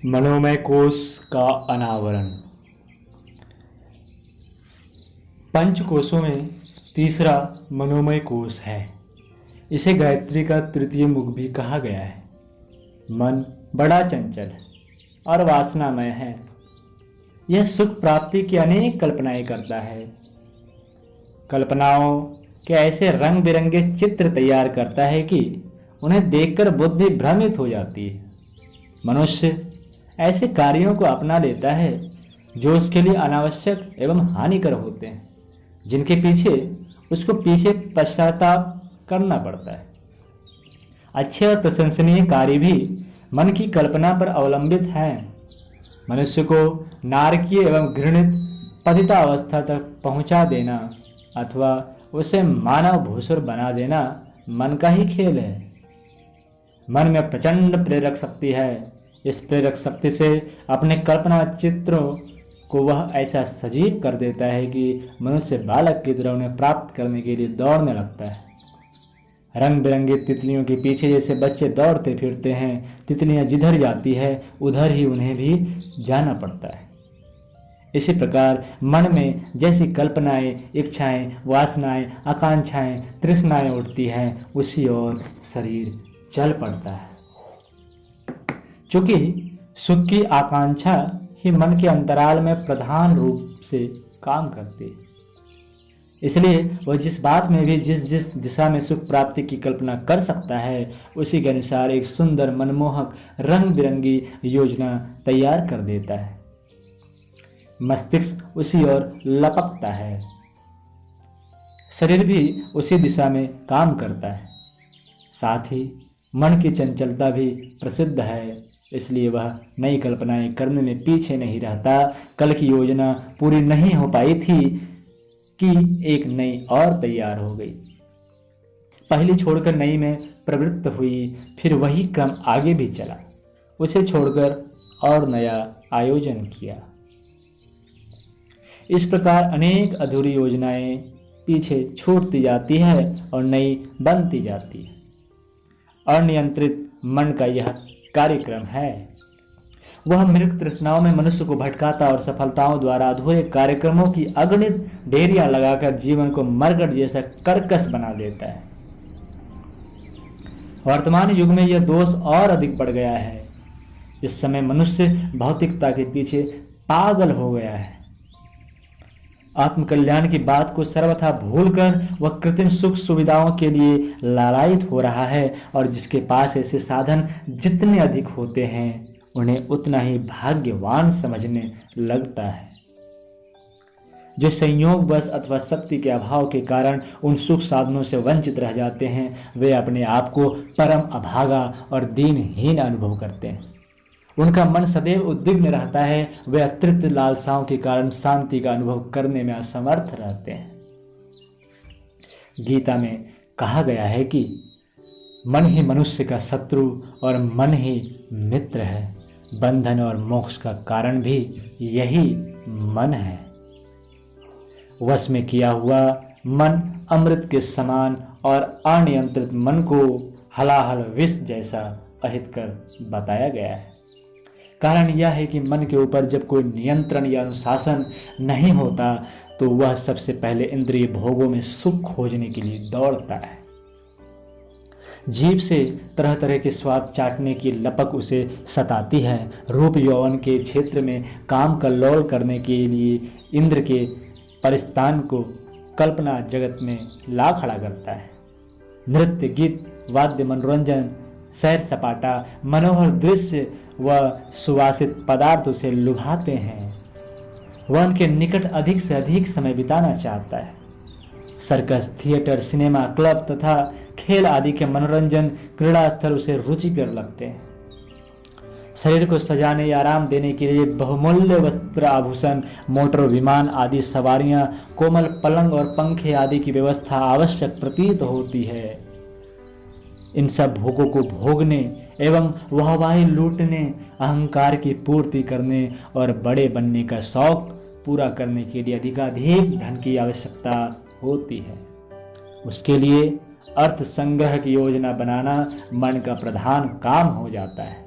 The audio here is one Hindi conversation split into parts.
मनोमय कोश का अनावरण। पंच कोशों में तीसरा मनोमय कोश है। इसे गायत्री का तृतीय मुख भी कहा गया है। मन बड़ा चंचल और वासनामय है। यह सुख प्राप्ति की अनेक कल्पनाएं करता है। कल्पनाओं के ऐसे रंग बिरंगे चित्र तैयार करता है कि उन्हें देखकर बुद्धि भ्रमित हो जाती है। मनुष्य ऐसे कार्यों को अपना लेता है जो उसके लिए अनावश्यक एवं हानिकर होते हैं, जिनके पीछे उसको पश्चाताप करना पड़ता है। अच्छे और प्रशंसनीय कार्य भी मन की कल्पना पर अवलंबित हैं। मनुष्य को नारकीय एवं घृणित पतिता अवस्था तक पहुंचा देना अथवा उसे मानव भूसुर बना देना मन का ही खेल है। मन में प्रचंड प्रेरक शक्ति है। इस प्रेरक शक्ति से अपने कल्पना चित्रों को वह ऐसा सजीव कर देता है कि मनुष्य बालक की तरह उन्हें प्राप्त करने के लिए दौड़ने लगता है। रंग बिरंगी तितलियों के पीछे जैसे बच्चे दौड़ते फिरते हैं, तितलियां जिधर जाती है उधर ही उन्हें भी जाना पड़ता है। इसी प्रकार मन में जैसी कल्पनाएं, इच्छाएं, वासनाएं, आकांक्षाएं, तृष्णाएं उठती हैं, उसी ओर शरीर चल पड़ता है। चूंकि सुख की आकांक्षा ही मन के अंतराल में प्रधान रूप से काम करती है, इसलिए वह जिस बात में भी जिस दिशा में सुख प्राप्ति की कल्पना कर सकता है, उसी के अनुसार एक सुंदर मनमोहक रंग बिरंगी योजना तैयार कर देता है। मस्तिष्क उसी ओर लपकता है। शरीर भी उसी दिशा में काम करता है। साथ ही मन की चंचलता भी प्रसिद्ध है, इसलिए वह नई कल्पनाएं करने में पीछे नहीं रहता। कल की योजना पूरी नहीं हो पाई थी कि एक नई और तैयार हो गई। पहली छोड़कर नई में प्रवृत्त हुई, फिर वही क्रम आगे भी चला। उसे छोड़कर और नया आयोजन किया। इस प्रकार अनेक अधूरी योजनाएं पीछे छूटती जाती है और नई बनती जाती है। अनियंत्रित मन का यह कार्यक्रम है। वह मृग तृष्णाओं में मनुष्य को भटकाता और सफलताओं द्वारा अधूरे कार्यक्रमों की अगणित ढेरियां लगाकर जीवन को मरकट जैसा कर्कश बना देता है। वर्तमान युग में यह दोष और अधिक बढ़ गया है। इस समय मनुष्य भौतिकता के पीछे पागल हो गया है। आत्मकल्याण की बात को सर्वथा भूलकर वह कृत्रिम सुख सुविधाओं के लिए लालायित हो रहा है, और जिसके पास ऐसे साधन जितने अधिक होते हैं उन्हें उतना ही भाग्यवान समझने लगता है। जो संयोगवश अथवा शक्ति के अभाव के कारण उन सुख साधनों से वंचित रह जाते हैं, वे अपने आप को परम अभागा और दीनहीन अनुभव करते हैं। उनका मन सदैव उद्विग्न रहता है। वे अतृप्त लालसाओं के कारण शांति का अनुभव करने में असमर्थ रहते हैं। गीता में कहा गया है कि मन ही मनुष्य का शत्रु और मन ही मित्र है। बंधन और मोक्ष का कारण भी यही मन है। वश में किया हुआ मन अमृत के समान और अनियंत्रित मन को हलाहल विष जैसा अहितकर बताया गया है। कारण यह है कि मन के ऊपर जब कोई नियंत्रण या अनुशासन नहीं होता तो वह सबसे पहले इंद्रिय भोगों में सुख खोजने के लिए दौड़ता है। जीभ से तरह तरह के स्वाद चाटने की लपक उसे सताती है। रूप यौवन के क्षेत्र में काम कल्लोल करने के लिए इंद्र के परिस्तान को कल्पना जगत में ला खड़ा करता है। नृत्य, गीत, वाद्य, मनोरंजन, सैर सपाटा, मनोहर दृश्य व सुवासित पदार्थों से लुभाते हैं। वह उनके निकट अधिक से अधिक समय बिताना चाहता है। सर्कस, थिएटर, सिनेमा, क्लब तथा खेल आदि के मनोरंजन क्रीड़ा स्थल उसे रुचिकर लगते हैं। शरीर को सजाने या आराम देने के लिए बहुमूल्य वस्त्र, आभूषण, मोटर, विमान आदि सवारियां, कोमल पलंग और पंखे आदि की व्यवस्था आवश्यक प्रतीत होती है। इन सब भोगों को भोगने एवं वाहवाही लूटने, अहंकार की पूर्ति करने और बड़े बनने का शौक पूरा करने के लिए अधिकाधिक धन की आवश्यकता होती है। उसके लिए अर्थ संग्रह की योजना बनाना मन का प्रधान काम हो जाता है।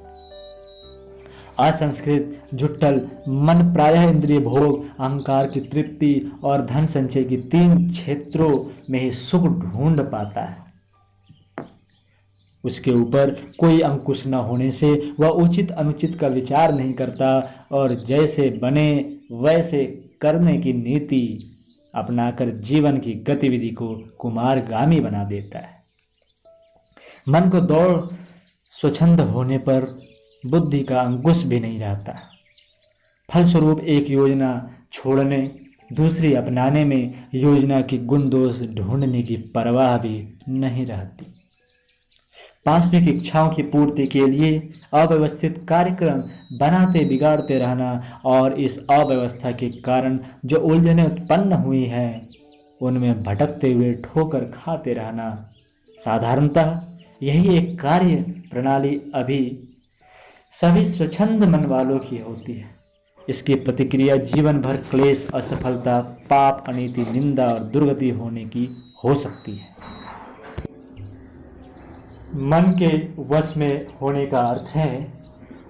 असंस्कृत जुट्टल मन प्रायः इंद्रिय भोग, अहंकार की तृप्ति और धन संचय की 3 क्षेत्रों में ही सुख ढूंढ पाता है। उसके ऊपर कोई अंकुश न होने से वह उचित अनुचित का विचार नहीं करता और जैसे बने वैसे करने की नीति अपनाकर जीवन की गतिविधि को कुमारगामी बना देता है। मन को दौड़ स्वच्छंद होने पर बुद्धि का अंकुश भी नहीं रहता। फलस्वरूप एक योजना छोड़ने दूसरी अपनाने में योजना की गुण दोष ढूंढने की परवाह भी नहीं रहती। पाशविक इच्छाओं की पूर्ति के लिए अव्यवस्थित कार्यक्रम बनाते बिगाड़ते रहना और इस अव्यवस्था के कारण जो उलझनें उत्पन्न हुई हैं उनमें भटकते हुए ठोकर खाते रहना, साधारणतः यही एक कार्य प्रणाली अभी सभी स्वच्छंद मन वालों की होती है। इसकी प्रतिक्रिया जीवन भर क्लेश, असफलता, पाप, अनीति, निंदा और दुर्गति होने की हो सकती है। मन के वश में होने का अर्थ है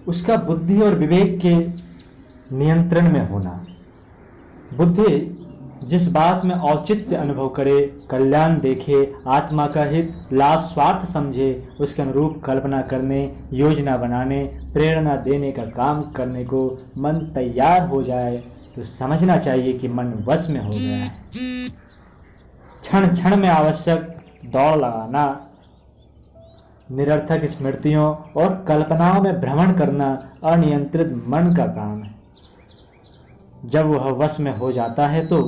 उसका बुद्धि और विवेक के नियंत्रण में होना। बुद्धि जिस बात में औचित्य अनुभव करे, कल्याण देखे, आत्मा का हित, लाभ, स्वार्थ समझे, उसके अनुरूप कल्पना करने, योजना बनाने, प्रेरणा देने का काम करने को मन तैयार हो जाए तो समझना चाहिए कि मन वश में हो गया है। क्षण क्षण में आवश्यक दौड़ लगाना, निरर्थक स्मृतियों और कल्पनाओं में भ्रमण करना अनियंत्रित मन का काम है। जब वह वश में हो जाता है तो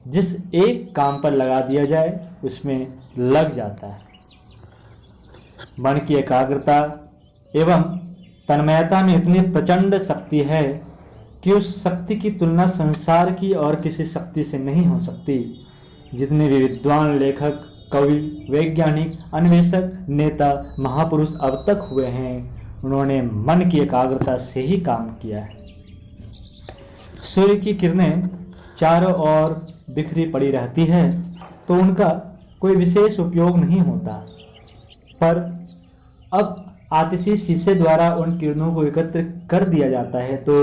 जिस एक काम पर लगा दिया जाए उसमें लग जाता है। मन की एकाग्रता एवं तन्मयता में इतनी प्रचंड शक्ति है कि उस शक्ति की तुलना संसार की और किसी शक्ति से नहीं हो सकती। जितने भी विद्वान, लेखक, कवि, वैज्ञानिक, अन्वेषक, नेता, महापुरुष अब तक हुए हैं उन्होंने मन की एकाग्रता से ही काम किया है। सूर्य की किरणें चारों ओर बिखरी पड़ी रहती है तो उनका कोई विशेष उपयोग नहीं होता, पर अब आतिशी शीशे द्वारा उन किरणों को एकत्र कर दिया जाता है तो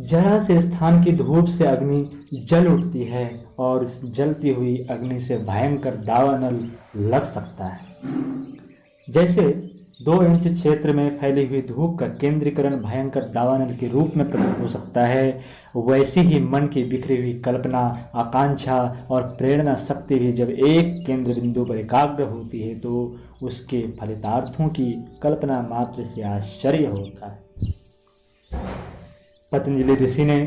जरा से स्थान की धूप से अग्नि जल उठती है और इस जलती हुई अग्नि से भयंकर दावानल लग सकता है। जैसे 2 इंच क्षेत्र में फैली हुई धूप का केंद्रीकरण भयंकर दावानल के रूप में प्रकट हो सकता है, वैसे ही मन की बिखरी हुई कल्पना, आकांक्षा और प्रेरणा शक्ति भी जब एक केंद्र बिंदु पर एकाग्र होती है तो उसके फलितार्थों की कल्पना मात्र से आश्चर्य होता है। पतंजलि ऋषि ने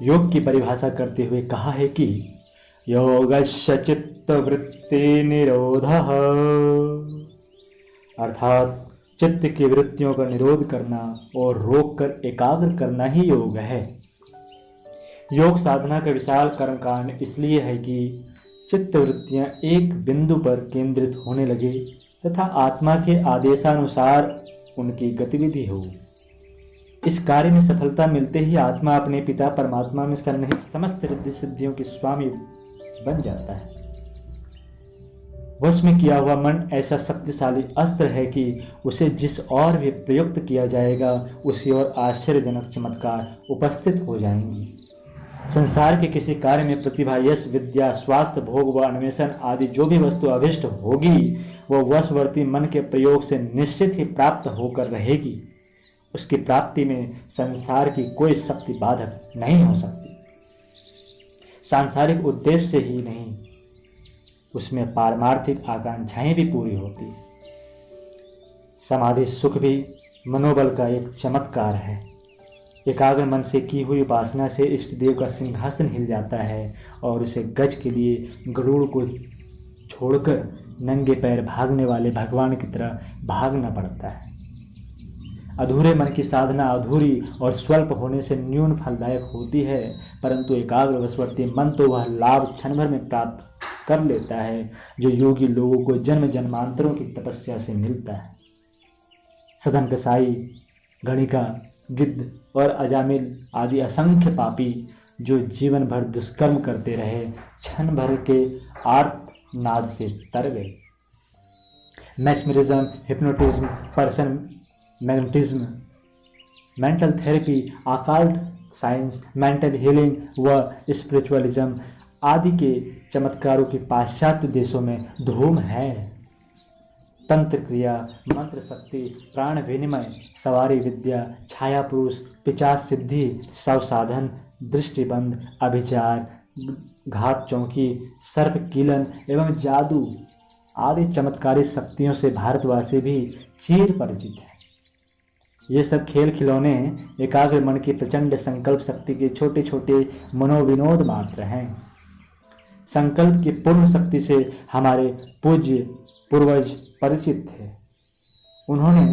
योग की परिभाषा करते हुए कहा है कि योगस्य चित्तवृत्ति निरोधः, अर्थात चित्त की वृत्तियों का निरोध करना और रोककर एकाग्र करना ही योग है। योग साधना का विशाल कर्मकांड इसलिए है कि चित्त वृत्तियां एक बिंदु पर केंद्रित होने लगे तथा आत्मा के आदेशानुसार उनकी गतिविधि हो। इस कार्य में सफलता मिलते ही आत्मा अपने पिता परमात्मा में सन्निहित समस्त रिद्धि सिद्धियों की स्वामी बन जाता है। वश में किया हुआ मन ऐसा शक्तिशाली अस्त्र है कि उसे जिस ओर भी प्रयुक्त किया जाएगा उसी ओर आश्चर्यजनक चमत्कार उपस्थित हो जाएंगी। संसार के किसी कार्य में प्रतिभा, यश, विद्या, स्वास्थ्य, भोग व अन्वेषण आदि जो भी वस्तु अभिष्ट होगी वह वशवर्ती मन के प्रयोग से निश्चित ही प्राप्त होकर रहेगी। उसकी प्राप्ति में संसार की कोई शक्ति बाधक नहीं हो सकती। सांसारिक उद्देश्य ही नहीं, उसमें पारमार्थिक आकांक्षाएं भी पूरी होती। समाधि सुख भी मनोबल का एक चमत्कार है। एकाग्र मन से की हुई उपासना से इष्ट देव का सिंहासन हिल जाता है और उसे गज के लिए गरुड़ को छोड़कर नंगे पैर भागने वाले भगवान की तरह भागना पड़ता है। अधूरे मन की साधना अधूरी और स्वल्प होने से न्यून फलदायक होती है, परंतु एकाग्र वशवर्ती मन तो वह लाभ क्षण भर में प्राप्त कर लेता है जो योगी लोगों को जन्म जन्मांतरों की तपस्या से मिलता है। सदन कसाई, गणिका, गिद्ध और अजामिल आदि असंख्य पापी जो जीवन भर दुष्कर्म करते रहे क्षण भर के आर्तनाद से तर गए। Mesmerism, hypnotism, person magnetism mental therapy, occult science, mental healing व स्पिरिचुअलिज्म आदि के चमत्कारों की पाश्चात्य देशों में धूम है। तंत्र क्रिया, मंत्र शक्ति, प्राण विनिमय, सवारी विद्या, छाया पुरुष, पिचास सिद्धि, शव साधन, दृष्टिबंध, अभिचार, घात चौकी, सर्प कीलन एवं जादू आदि चमत्कारी शक्तियों से भारतवासी भी चिर परिचित है। ये सब खेल खिलौने एकाग्र मन की प्रचंड संकल्प शक्ति के छोटे छोटे मनोविनोद मात्र हैं। संकल्प की पूर्ण शक्ति से हमारे पूज्य पूर्वज परिचित थे। उन्होंने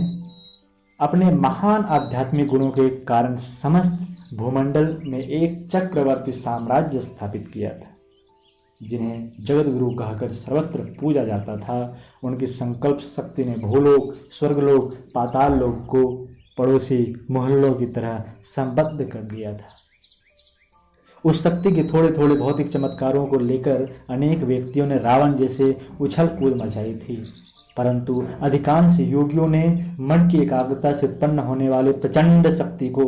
अपने महान आध्यात्मिक गुणों के कारण समस्त भूमंडल में एक चक्रवर्ती साम्राज्य स्थापित किया था, जिन्हें जगत गुरु कहकर सर्वत्र पूजा जाता था। उनकी संकल्प शक्ति ने भूलोक, स्वर्गलोक, पाताल लोक को पड़ोसी मोहल्लों की तरह संबद्ध कर दिया था। उस शक्ति के थोड़े थोड़े भौतिक चमत्कारों को लेकर अनेक व्यक्तियों ने रावण जैसे उछल कूद मचाई थी, परंतु अधिकांश योगियों ने मन की एकाग्रता से उत्पन्न होने वाले प्रचंड शक्ति को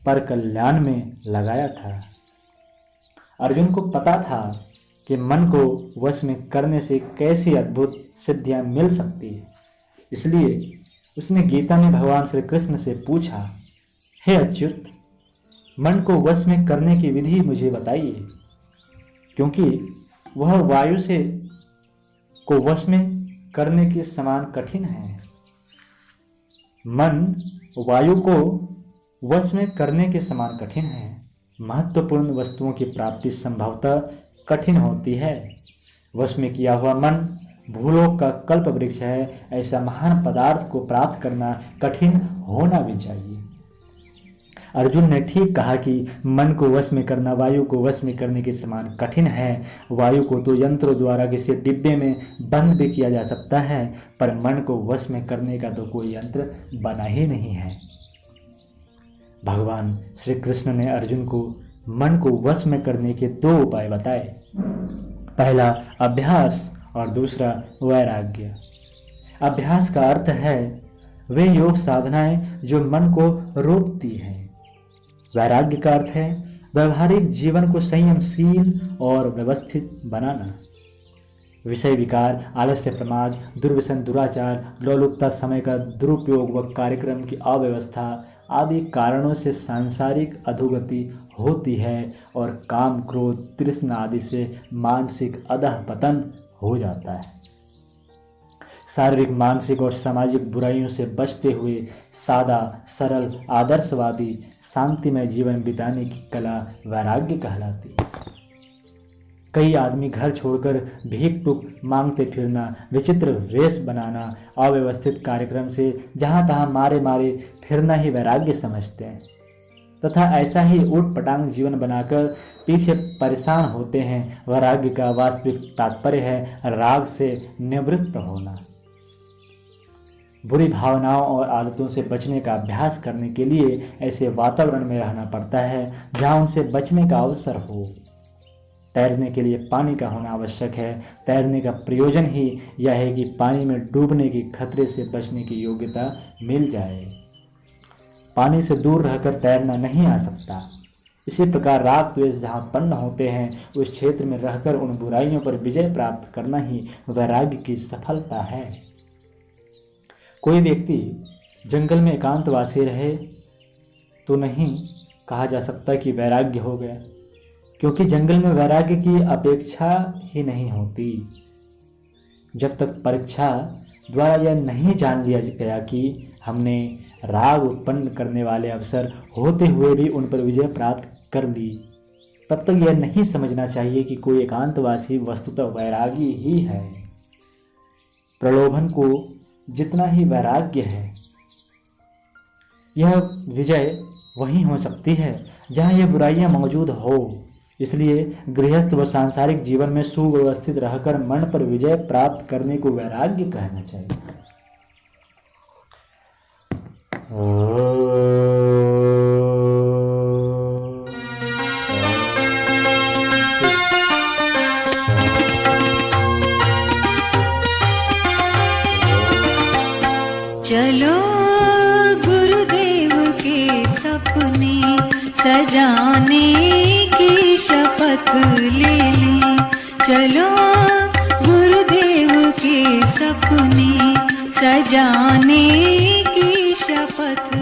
पर कल्याण में लगाया था। अर्जुन को पता था कि मन को वश में करने से कैसी अद्भुत सिद्धियां मिल सकती है, इसलिए उसने गीता में भगवान श्री कृष्ण से पूछा, हे अच्युत, मन को वश में करने की विधि मुझे बताइए, क्योंकि वह वायु से को वश में करने के समान कठिन है। मन वायु को वश में करने के समान कठिन है। महत्वपूर्ण वस्तुओं की प्राप्ति संभवतः कठिन होती है। वश में किया हुआ मन भूलोक का कल्प वृक्ष है। ऐसा महान पदार्थ को प्राप्त करना कठिन होना भी चाहिए। अर्जुन ने ठीक कहा कि मन को वश में करना वायु को वश में करने के समान कठिन है। वायु को तो यंत्रों द्वारा किसी डिब्बे में बंद भी किया जा सकता है, पर मन को वश में करने का तो कोई यंत्र बना ही नहीं है। भगवान श्री कृष्ण ने अर्जुन को मन को वश में करने के दो उपाय बताए। पहला अभ्यास और दूसरा वैराग्य। अभ्यास का अर्थ है वे योग साधनाएं जो मन को रोकती हैं। वैराग्य का अर्थ है व्यवहारिक जीवन को संयमशील और व्यवस्थित बनाना। विषय विकार, आलस्य, प्रमाद, दुर्व्यसन, दुराचार, लोलुपता, समय का दुरुपयोग व कार्यक्रम की अव्यवस्था आदि कारणों से सांसारिक अधोगति होती है और काम, क्रोध, तृष्णा आदि से मानसिक अधः पतन हो जाता है। शारीरिक, मानसिक और सामाजिक बुराइयों से बचते हुए सादा, सरल, आदर्शवादी, शांतिमय जीवन बिताने की कला वैराग्य कहलाती है। कई आदमी घर छोड़कर भीख टुक मांगते फिरना, विचित्र वेश बनाना, अव्यवस्थित कार्यक्रम से जहाँ तहाँ मारे मारे फिरना ही वैराग्य समझते हैं तथा ऐसा ही ऊट पटांग जीवन बनाकर पीछे परेशान होते हैं। वैराग्य का वास्तविक तात्पर्य है राग से निवृत्त होना। बुरी भावनाओं और आदतों से बचने का अभ्यास करने के लिए ऐसे वातावरण में रहना पड़ता है जहाँ उनसे बचने का अवसर हो। तैरने के लिए पानी का होना आवश्यक है। तैरने का प्रयोजन ही यह है कि पानी में डूबने के खतरे से बचने की योग्यता मिल जाए। पानी से दूर रहकर तैरना नहीं आ सकता। इसी प्रकार राग द्वेष जहाँ पन्न होते हैं उस क्षेत्र में रहकर उन बुराइयों पर विजय प्राप्त करना ही वैराग्य की सफलता है। कोई व्यक्ति जंगल में एकांतवासी रहे तो नहीं कहा जा सकता कि वैराग्य हो गया, क्योंकि जंगल में वैराग्य की अपेक्षा ही नहीं होती। जब तक परीक्षा द्वारा यह नहीं जान लिया गया कि हमने राग उत्पन्न करने वाले अवसर होते हुए भी उन पर विजय प्राप्त कर ली, तब तक यह नहीं समझना चाहिए कि कोई एकांतवासी वस्तुतः वैरागी ही है। प्रलोभन को जितना ही वैराग्य है, यह विजय वहीं हो सकती है जहाँ ये बुराइयां मौजूद हो। इसलिए गृहस्थ व सांसारिक जीवन में सुव्यवस्थित रहकर मन पर विजय प्राप्त करने को वैराग्य कहना चाहिए। चलो गुरुदेव के सजाने की शपथ ले ली। चलो गुरुदेव के सपने सजाने की शपथ